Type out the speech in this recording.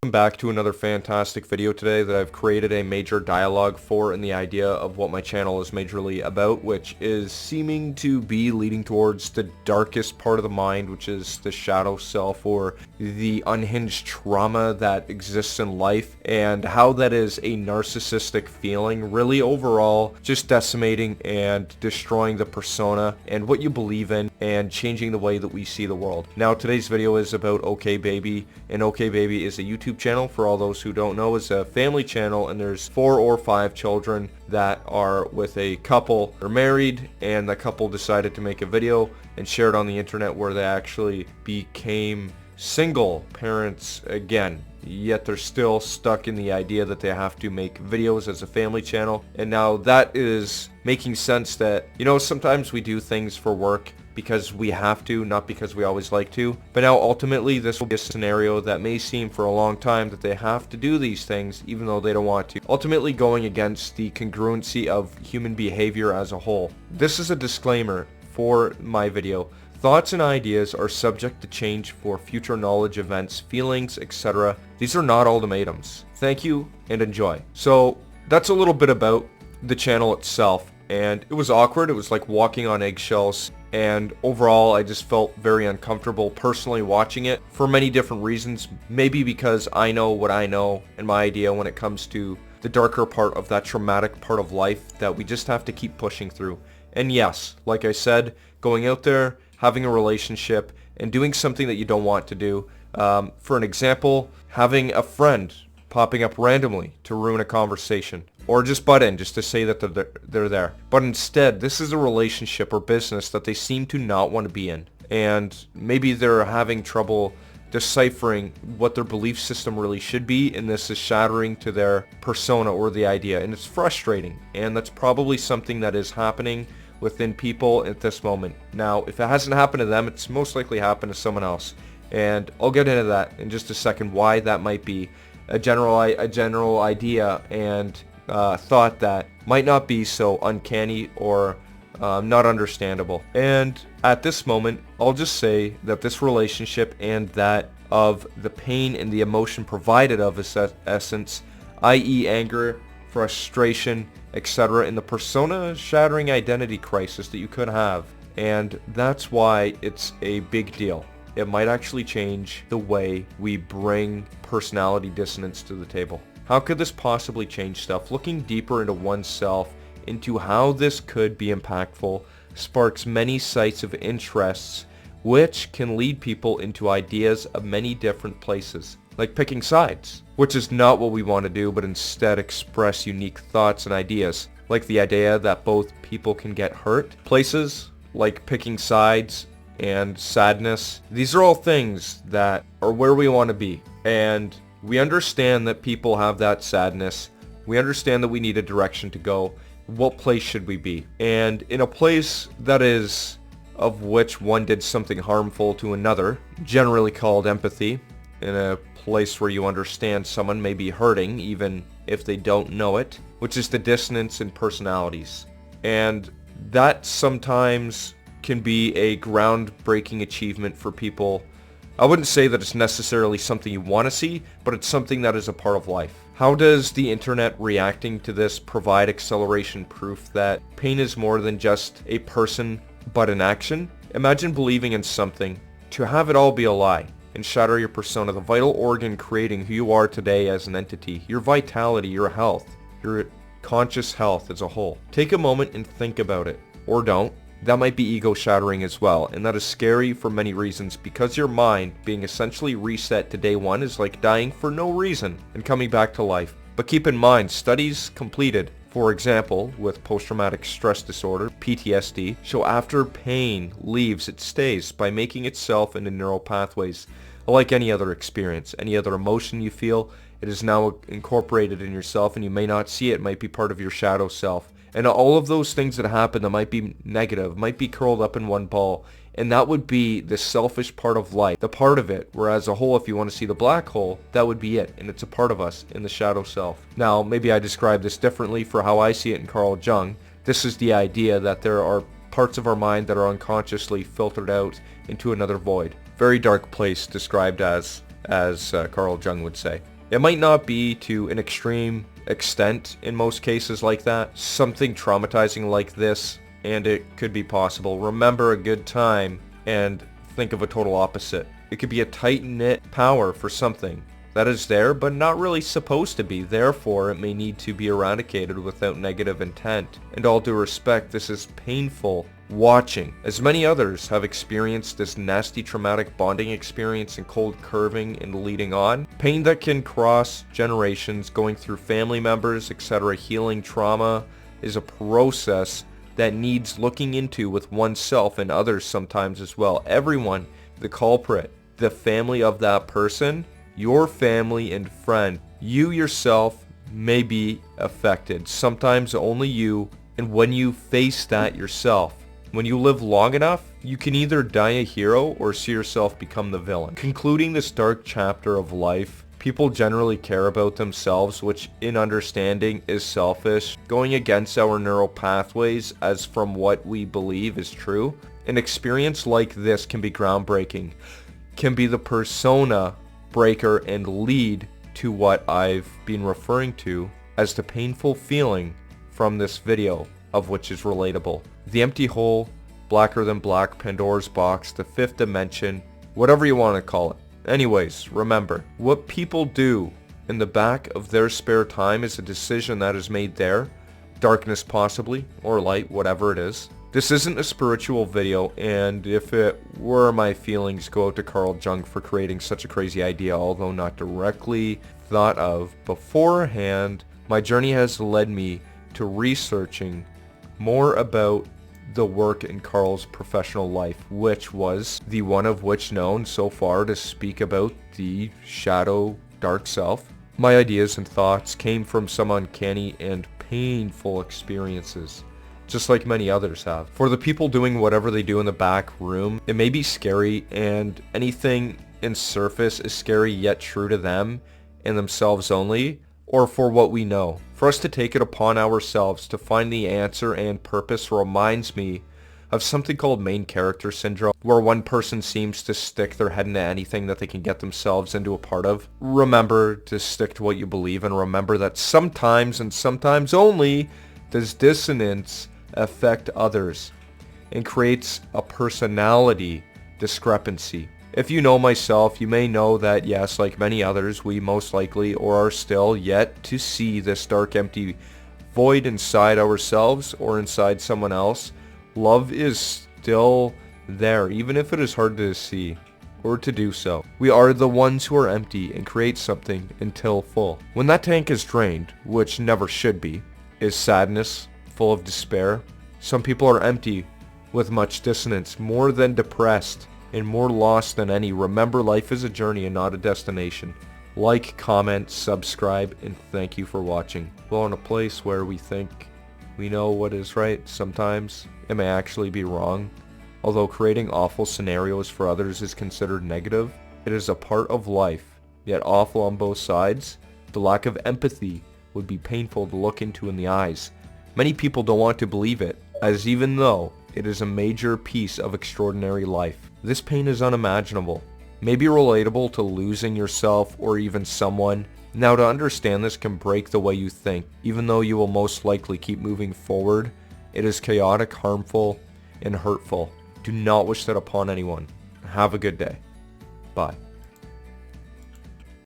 Welcome back to another fantastic video today that I've created a major dialogue for in the idea of what my channel is majorly about, which is seeming to be leading towards the darkest part of the mind, which is the shadow self, or the unhinged trauma that exists in life, and how that is a narcissistic feeling, really overall just decimating and destroying the persona and what you believe in and changing the way that we see the world. Now today's video is about OkBaby, and OkBaby is a YouTube channel. For all those who don't know, it's a family channel, and there's 4 or 5 children that are with a couple. They're married, and the couple decided to make a video and share it on the internet where they actually became single parents again, yet they're still stuck in the idea that they have to make videos as a family channel. And now that is making sense that, you know, sometimes we do things for work because we have to, not because we always like to. But now ultimately this will be a scenario that may seem for a long time that they have to do these things even though they don't want to, ultimately going against the congruency of human behavior as a whole. This is a disclaimer for my video. Thoughts and ideas are subject to change for future knowledge, events, feelings, etc. These are not ultimatums. Thank you and enjoy. So that's a little bit about the channel itself, and it was awkward. It was like walking on eggshells, and overall I just felt very uncomfortable personally watching it for many different reasons. Maybe because I know what I know and my idea when it comes to the darker part of that traumatic part of life that we just have to keep pushing through. And yes, like I said, going out there, having a relationship, and doing something that you don't want to do. For an example, having a friend popping up randomly to ruin a conversation, or just butt in just to say that they're there. But instead, this is a relationship or business that they seem to not want to be in. And maybe they're having trouble deciphering what their belief system really should be, and this is shattering to their persona or the idea. And it's frustrating, and that's probably something that is happening within people at this moment. Now, if it hasn't happened to them, it's most likely happened to someone else. And I'll get into that in just a second, why that might be a general idea and thought that might not be so uncanny or not understandable. And at this moment, I'll just say that this relationship and that of the pain and the emotion provided of its essence, i.e. anger, frustration, etc., in the persona-shattering identity crisis that you could have. And that's why it's a big deal. It might actually change the way we bring personality dissonance to the table. How could this possibly change stuff? Looking deeper into oneself, into how this could be impactful, sparks many sites of interests, which can lead people into ideas of many different places, like picking sides, which is not what we want to do, but instead express unique thoughts and ideas, like the idea that both people can get hurt. Places like picking sides and sadness, these are all things that are where we want to be. And we understand that people have that sadness. We understand that we need a direction to go. What place should we be? And in a place that is of which one did something harmful to another, generally called empathy, in a place where you understand someone may be hurting even if they don't know it, which is the dissonance in personalities. And that sometimes can be a groundbreaking achievement for people. I wouldn't say that it's necessarily something you want to see, but it's something that is a part of life. How does the internet reacting to this provide acceleration proof that pain is more than just a person but an action? Imagine believing in something to have it all be a lie and shatter your persona, the vital organ creating who you are today as an entity, your vitality, your health, your conscious health as a whole. Take a moment and think about it, or don't. That might be ego shattering as well, and that is scary for many reasons, because your mind being essentially reset to day one is like dying for no reason and coming back to life. But keep in mind, studies completed, for example, with post-traumatic stress disorder, PTSD, show after pain leaves, it stays by making itself into neural pathways. Like any other experience, any other emotion you feel, it is now incorporated in yourself, and you may not see it. It might be part of your shadow self. And all of those things that happen that might be negative, might be curled up in one ball. And that would be the selfish part of life, the part of it, where as a whole, if you want to see the black hole, that would be it. And it's a part of us in the shadow self. Now, maybe I describe this differently for how I see it in Carl Jung. This is the idea that there are parts of our mind that are unconsciously filtered out into another void. Very dark place described as Carl Jung would say. It might not be to an extreme extent in most cases like that, something traumatizing like this, and it could be possible. Remember a good time and think of a total opposite. It could be a tight-knit power for something that is there but not really supposed to be, therefore it may need to be eradicated without negative intent. And all due respect, this is painful watching, as many others have experienced this nasty traumatic bonding experience and cold curving and leading on. Pain that can cross generations, going through family members, etc. Healing trauma is a process that needs looking into with oneself and others sometimes as well. Everyone, the culprit, the family of that person, your family and friend, you yourself may be affected, sometimes only you, and when you face that yourself, when you live long enough, you can either die a hero or see yourself become the villain. Concluding this dark chapter of life, people generally care about themselves, which in understanding is selfish, going against our neural pathways as from what we believe is true. An experience like this can be groundbreaking, can be the persona breaker and lead to what I've been referring to as the painful feeling from this video, of which is relatable. The empty hole, blacker than black, Pandora's box, the fifth dimension, whatever you want to call it. Anyways, remember, what people do in the back of their spare time is a decision that is made there, darkness possibly, or light, whatever it is. This isn't a spiritual video, and if it were, my feelings go out to Carl Jung for creating such a crazy idea, although not directly thought of beforehand. My journey has led me to researching more about the work in Carl's professional life, which was the one of which known so far to speak about the shadow dark self. My ideas and thoughts came from some uncanny and painful experiences, just like many others have. For the people doing whatever they do in the back room, it may be scary, and anything in surface is scary yet true to them and themselves only, or for what we know. For us to take it upon ourselves to find the answer and purpose reminds me of something called main character syndrome, where one person seems to stick their head into anything that they can get themselves into a part of. Remember to stick to what you believe, and remember that sometimes, and sometimes only, does dissonance affect others and creates a personality discrepancy. If you know myself, you may know that yes, like many others, we most likely or are still yet to see this dark empty void inside ourselves or inside someone else. Love is still there, even if it is hard to see or to do so. We are the ones who are empty and create something until full. When that tank is drained, which never should be, is sadness, full of despair. Some people are empty with much dissonance, more than depressed and more lost than any. Remember, life is a journey and not a destination. Like, comment, subscribe, and thank you for watching. Well, in a place where we think we know what is right, sometimes it may actually be wrong. Although creating awful scenarios for others is considered negative, it is a part of life, yet awful on both sides. The lack of empathy would be painful to look into in the eyes. Many people don't want to believe it, as even though it is a major piece of extraordinary life, this pain is unimaginable. Maybe relatable to losing yourself or even someone. Now, to understand this can break the way you think. Even though you will most likely keep moving forward, it is chaotic, harmful, and hurtful. Do not wish that upon anyone. Have a good day. Bye.